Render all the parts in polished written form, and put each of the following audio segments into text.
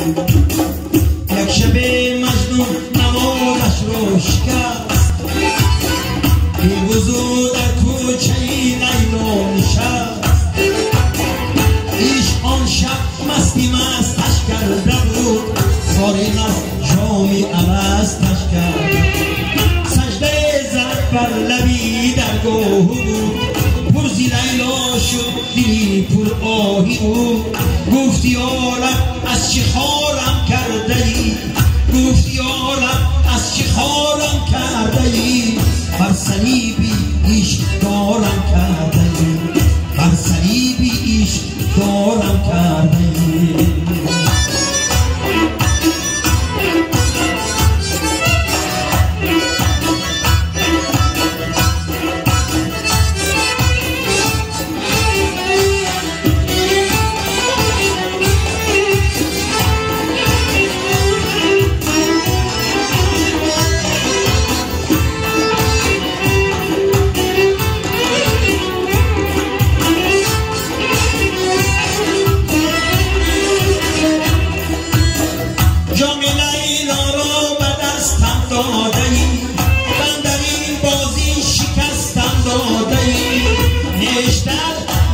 یک شب مجنون نوازش رو شکست، بی‌وضو در کوچه لیلا نشست. عشق آن شب مستی مستش کرده بود، فارغ از جام الستش کرد. سجده زد بر لبی درگاه بود، پر زی لیلا شد دلی پر آهی بود. گفتی یا رب از چه خارم کرده ای، گفتی یا رب از چه خارم کرده ای. بر صلیبی عشق دارم کرده ای، بر صلیبی عشق دارم کرده ای.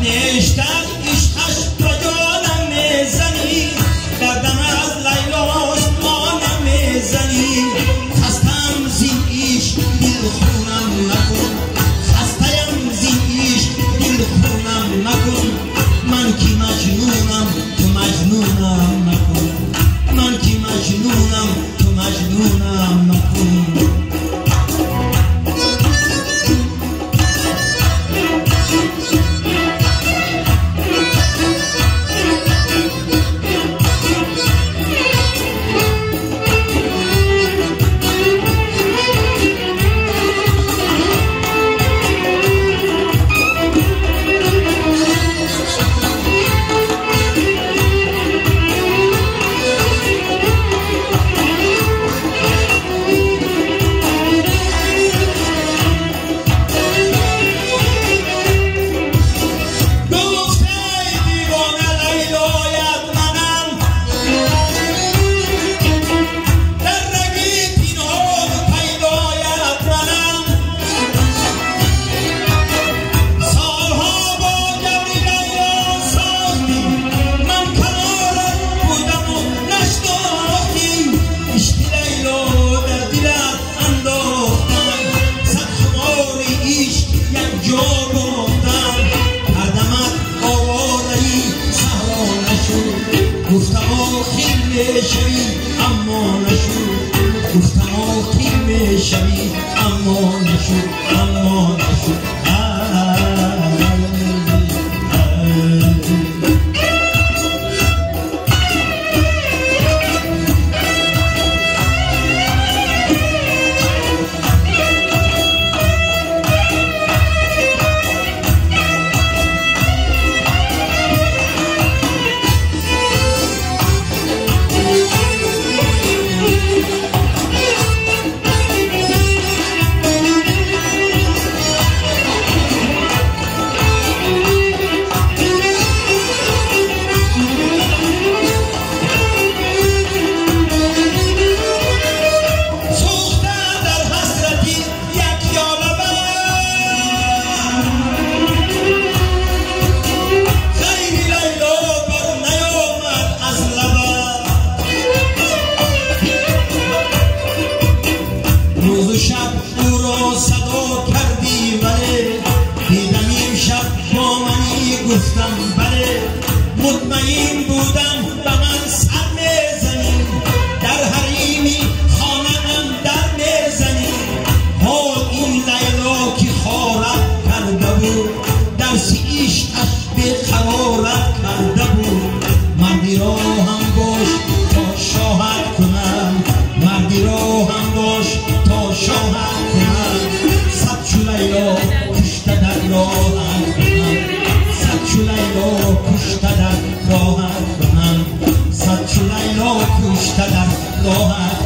نیشتر عشقش به جانم میزنی، دردم از لیلاست آنم میزنی. خستم زین عشق دل خونم نکن، خستم زین عشق دل خونم نکن. من که مجنونم تو مجنونم نکن، من که مجنونم تو مجنونم نکن. گفتم آخیر میشوی اما نشد، گفتم آخیر میشوی اما نشد، اما نشد. روز و شب او را صدا کردی بله، دیدم این شب با منی گفتم بله. مطمئن بودم به من سر میزنی، در حریمی خانه‌ام در میزنی. حال این لیلا که خارت کرده بود، درس عشقش بیقرارت کرده بود. مردی را هم باش تا شاهد کنم، مردی را هم باش تا شاهد کنم. صد چو لیلا کشته در راهت کنم، صد چو لیلا کشته در راهت کنم، صد چو لیلا کشته در راهت